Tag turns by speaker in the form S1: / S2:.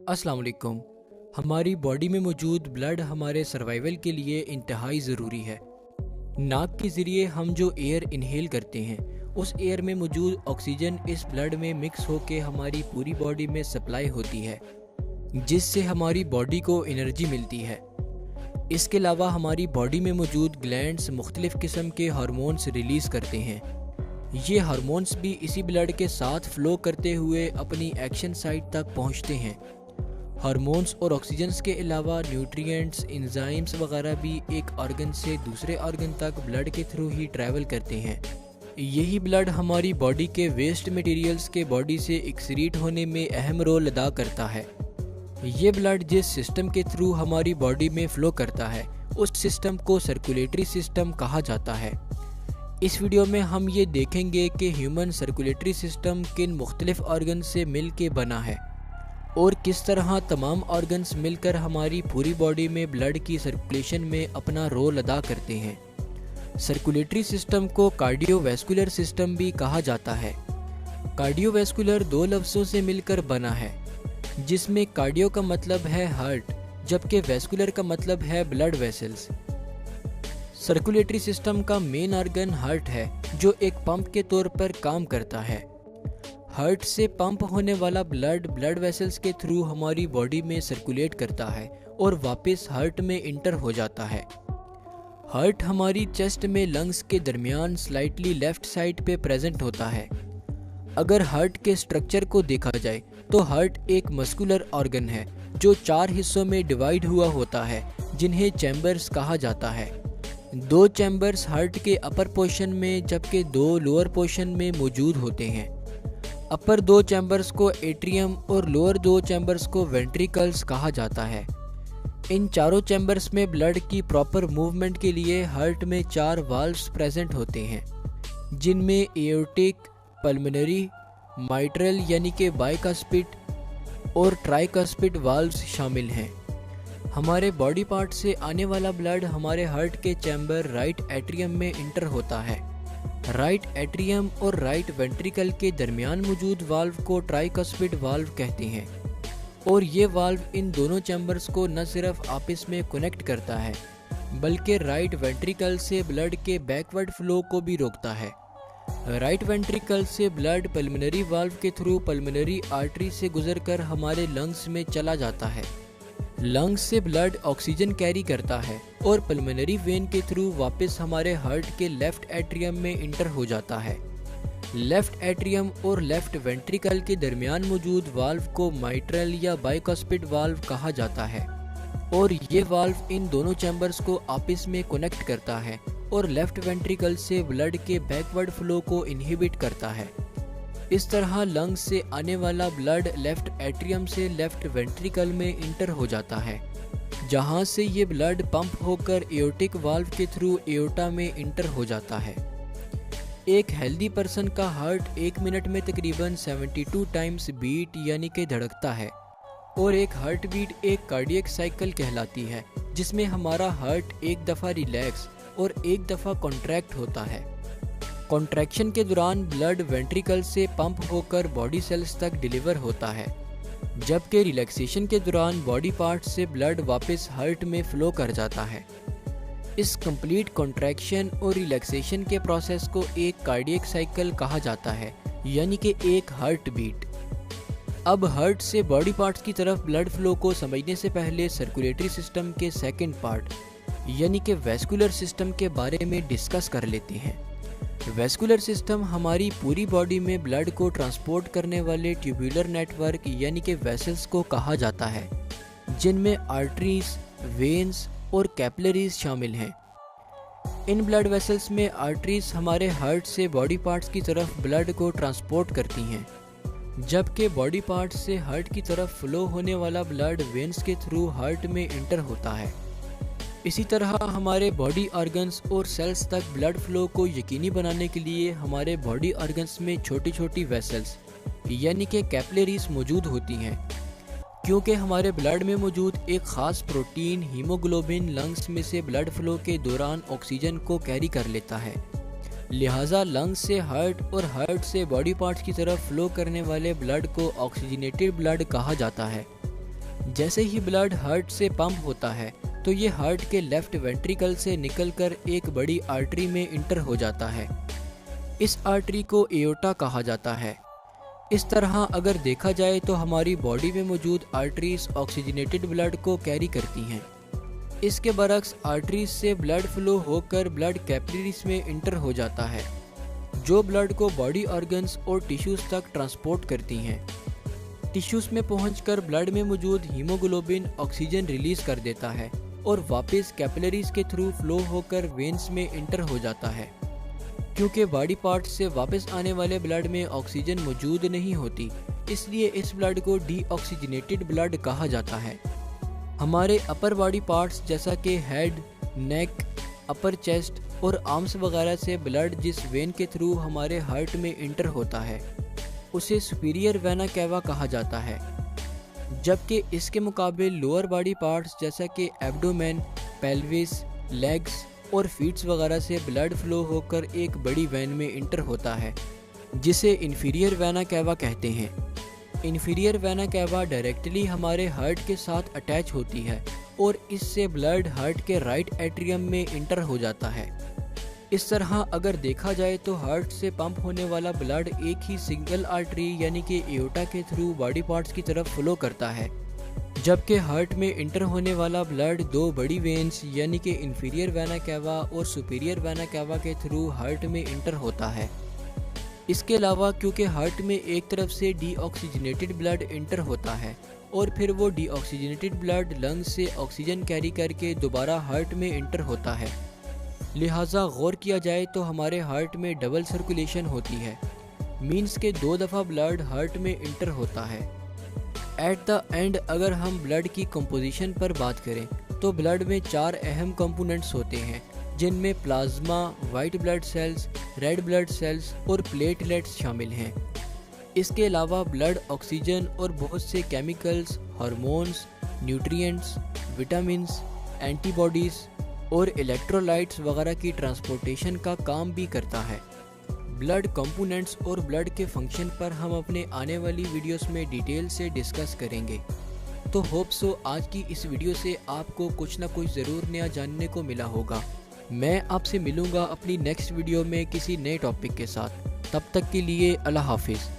S1: अस्सलाम वालेकुम। हमारी बॉडी में मौजूद ब्लड हमारे सर्वाइवल के लिए इंतहाई ज़रूरी है। नाक के ज़रिए हम जो एयर इनहेल करते हैं उस एयर में मौजूद ऑक्सीजन इस ब्लड में मिक्स होकर हमारी पूरी बॉडी में सप्लाई होती है, जिससे हमारी बॉडी को एनर्जी मिलती है। इसके अलावा हमारी बॉडी में मौजूद ग्लैंड्स मुख्तलिफ़ किस्म के हार्मोन्स रिलीज़ करते हैं। ये हार्मोन्स भी इसी ब्लड के साथ फ्लो करते हुए अपनी एक्शन साइट तक पहुंचते हैं। हार्मोन्स और ऑक्सीजन्स के अलावा न्यूट्रिएंट्स, एंजाइम्स वगैरह भी एक ऑर्गन से दूसरे ऑर्गन तक ब्लड के थ्रू ही ट्रैवल करते हैं। यही ब्लड हमारी बॉडी के वेस्ट मटेरियल्स के बॉडी से एक्सक्रीट होने में अहम रोल अदा करता है। ये ब्लड जिस सिस्टम के थ्रू हमारी बॉडी में फ़्लो करता है उस सिस्टम को सर्कुलेटरी सिस्टम कहा जाता है। इस वीडियो में हम ये देखेंगे कि ह्यूमन सर्कुलेटरी सिस्टम किन मुख्तलिफ ऑर्गन से मिल के बना है और किस तरह तमाम ऑर्गन्स मिलकर हमारी पूरी बॉडी में ब्लड की सर्कुलेशन में अपना रोल अदा करते हैं। सर्कुलेटरी सिस्टम को कार्डियोवैस्कुलर सिस्टम भी कहा जाता है। कार्डियोवैस्कुलर दो लफ्ज़ों से मिलकर बना है, जिसमें कार्डियो का मतलब है हार्ट, जबकि वैस्कुलर का मतलब है ब्लड वेसल्स। सर्कुलेटरी सिस्टम का मेन ऑर्गन हार्ट है, जो एक पंप के तौर पर काम करता है। हार्ट से पंप होने वाला ब्लड वेसल्स के थ्रू हमारी बॉडी में सर्कुलेट करता है और वापस हार्ट में इंटर हो जाता है। हार्ट हमारी चेस्ट में लंग्स के दरमियान स्लाइटली लेफ्ट साइड पे प्रेजेंट होता है। अगर हार्ट के स्ट्रक्चर को देखा जाए तो हार्ट एक मस्कुलर ऑर्गन है जो 4 हिस्सों में डिवाइड हुआ होता है, जिन्हें चैम्बर्स कहा जाता है। 2 चैम्बर्स हार्ट के अपर पोर्शन में जबकि 2 लोअर पोर्शन में मौजूद होते हैं। अपर 2 चैम्बर्स को एट्रियम और लोअर 2 चैम्बर्स को वेंट्रिकल्स कहा जाता है। इन चारों चैम्बर्स में ब्लड की प्रॉपर मूवमेंट के लिए हार्ट में 4 वाल्व्स प्रेजेंट होते हैं, जिनमें एओर्टिक, पल्मोनरी, माइट्रल यानी कि बाइकास्पिड और ट्राइकास्पिड वाल्व्स शामिल हैं। हमारे बॉडी पार्ट से आने वाला ब्लड हमारे हार्ट के चैम्बर राइट एट्रियम में इंटर होता है। राइट एट्रियम और राइट वेंट्रिकल के दरमियान मौजूद वाल्व को ट्राइकास्पिड वाल्व कहते हैं, और ये वाल्व इन दोनों चैम्बर्स को न सिर्फ आपस में कनेक्ट करता है बल्कि राइट वेंट्रिकल से ब्लड के बैकवर्ड फ्लो को भी रोकता है। राइट वेंट्रिकल से ब्लड पल्मोनरी वाल्व के थ्रू पल्मोनरी आर्टरी से गुजरकर हमारे लंग्स में चला जाता है। लंग्स से ब्लड ऑक्सीजन कैरी करता है और पल्मोनरी वेन के थ्रू वापस हमारे हार्ट के लेफ्ट एट्रियम में इंटर हो जाता है। लेफ्ट एट्रियम और लेफ्ट वेंट्रिकल के दरमियान मौजूद वाल्व को माइट्रल या बाइकास्पिड वाल्व कहा जाता है, और ये वाल्व इन दोनों चैम्बर्स को आपस में कनेक्ट करता है और लेफ्ट वेंट्रिकल से ब्लड के बैकवर्ड फ्लो को इनहिबिट करता है। इस तरह लंग्स से आने वाला ब्लड लेफ्ट एट्रियम से लेफ्ट वेंट्रिकल में इंटर हो जाता है, जहां से ये ब्लड पंप होकर एओर्टिक वाल्व के थ्रू एओर्टा में इंटर हो जाता है। एक हेल्दी पर्सन का हार्ट 1 मिनट में तकरीबन 72 टाइम्स बीट यानी कि धड़कता है, और एक हार्ट बीट एक कार्डियक साइकिल कहलाती है, जिसमें हमारा हार्ट एक दफ़ा रिलैक्स और एक दफ़ा कॉन्ट्रैक्ट होता है। कॉन्ट्रैक्शन के दौरान ब्लड वेंट्रिकल से पंप होकर बॉडी सेल्स तक डिलीवर होता है, जबकि रिलैक्सेशन के दौरान बॉडी पार्ट्स से ब्लड वापस हार्ट में फ्लो कर जाता है। इस कंप्लीट कॉन्ट्रैक्शन और रिलैक्सेशन के प्रोसेस को एक कार्डियक साइकिल कहा जाता है, यानी कि एक हार्ट बीट। अब हार्ट से बॉडी पार्ट्स की तरफ ब्लड फ्लो को समझने से पहले सर्कुलेटरी सिस्टम के सेकंड पार्ट यानी कि वैस्कुलर सिस्टम के बारे में डिस्कस कर लेते हैं। वैस्कुलर सिस्टम हमारी पूरी बॉडी में ब्लड को ट्रांसपोर्ट करने वाले ट्यूबुलर नेटवर्क यानी कि वेसल्स को कहा जाता है, जिनमें आर्टरीज, वेन्स और कैपिलरीज शामिल हैं। इन ब्लड वेसल्स में आर्टरीज हमारे हार्ट से बॉडी पार्ट्स की तरफ ब्लड को ट्रांसपोर्ट करती हैं, जबकि बॉडी पार्ट्स से हार्ट की तरफ फ्लो होने वाला ब्लड वेन्स के थ्रू हार्ट में इंटर होता है। इसी तरह हमारे बॉडी ऑर्गन्स और सेल्स तक ब्लड फ्लो को यकीनी बनाने के लिए हमारे बॉडी ऑर्गन्स में छोटी छोटी वेसल्स यानी कि कैपिलरीज मौजूद होती हैं, क्योंकि हमारे ब्लड में मौजूद एक ख़ास प्रोटीन हीमोग्लोबिन लंग्स में से ब्लड फ्लो के दौरान ऑक्सीजन को कैरी कर लेता है। लिहाजा लंग्स से हार्ट और हार्ट से बॉडी पार्ट्स की तरफ फ्लो करने वाले ब्लड को ऑक्सीजनेटेड ब्लड कहा जाता है। जैसे ही ब्लड हार्ट से पंप होता है तो ये हार्ट के लेफ्ट वेंट्रिकल से निकलकर एक बड़ी आर्टरी में इंटर हो जाता है। इस आर्टरी को एओर्टा कहा जाता है। इस तरह अगर देखा जाए तो हमारी बॉडी में मौजूद आर्टरीज ऑक्सीजनेटेड ब्लड को कैरी करती हैं। इसके बरक्स आर्टरीज से ब्लड फ्लो होकर ब्लड कैपिलरीज में इंटर हो जाता है, जो ब्लड को बॉडी ऑर्गन्स और टिश्यूज तक ट्रांसपोर्ट करती हैं। टिश्यूज में पहुंचकर ब्लड में मौजूद हीमोग्लोबिन ऑक्सीजन रिलीज कर देता है और वापस कैपिलरीज के थ्रू फ्लो होकर वेन्स में इंटर हो जाता है। क्योंकि बॉडी पार्ट्स से वापस आने वाले ब्लड में ऑक्सीजन मौजूद नहीं होती, इसलिए इस ब्लड को डीऑक्सीजनेटेड ब्लड कहा जाता है। हमारे अपर बॉडी पार्ट्स जैसा कि हेड, नेक, अपर चेस्ट और आर्म्स वगैरह से ब्लड जिस वेन के थ्रू हमारे हार्ट में इंटर होता है उसे सुपीरियर वेना कैवा कहा जाता है, जबकि इसके मुकाबले लोअर बॉडी पार्ट्स जैसा कि एब्डोमेन, पेल्विस, लेग्स और फीट्स वगैरह से ब्लड फ्लो होकर एक बड़ी वेन में इंटर होता है, जिसे इन्फीरियर वेना कैवा कहते हैं। इन्फीरियर वेना कैवा डायरेक्टली हमारे हार्ट के साथ अटैच होती है और इससे ब्लड हार्ट के राइट एट्रियम में इंटर हो जाता है। इस तरह अगर देखा जाए तो हार्ट से पंप होने वाला ब्लड एक ही सिंगल आर्टरी यानी कि एओर्टा के थ्रू बॉडी पार्ट्स की तरफ फ्लो करता है, जबकि हार्ट में इंटर होने वाला ब्लड दो बड़ी वेन्स यानी कि इन्फीरियर वेना कैवा और सुपीरियर वेना कैवा के थ्रू हार्ट में इंटर होता है। इसके अलावा क्योंकि हार्ट में एक तरफ से डीऑक्सीजनेटेड ब्लड इंटर होता है और फिर वो डीऑक्सीजनेटेड ब्लड लंग्स से ऑक्सीजन कैरी करके दोबारा हार्ट में इंटर होता है, लिहाजा गौर किया जाए तो हमारे हार्ट में डबल सर्कुलेशन होती है, मीन्स के 2 दफ़ा ब्लड हार्ट में इंटर होता है। एट द एंड अगर हम ब्लड की कंपोजिशन पर बात करें तो ब्लड में 4 अहम कंपोनेंट्स होते हैं, जिनमें plasma, white blood cells, red blood cells और प्लेटलेट्स शामिल हैं। इसके अलावा ब्लड ऑक्सीजन और बहुत से chemicals, hormones, nutrients, vitamins, antibodies और इलेक्ट्रोलाइट्स वगैरह की ट्रांसपोर्टेशन का काम भी करता है। ब्लड कंपोनेंट्स और ब्लड के फंक्शन पर हम अपने आने वाली वीडियोस में डिटेल से डिस्कस करेंगे। तो होप सो आज की इस वीडियो से आपको कुछ ना कुछ ज़रूर नया जानने को मिला होगा। मैं आपसे मिलूँगा अपनी नेक्स्ट वीडियो में किसी नए टॉपिक के साथ। तब तक के लिए अल्लाह हाफिज़।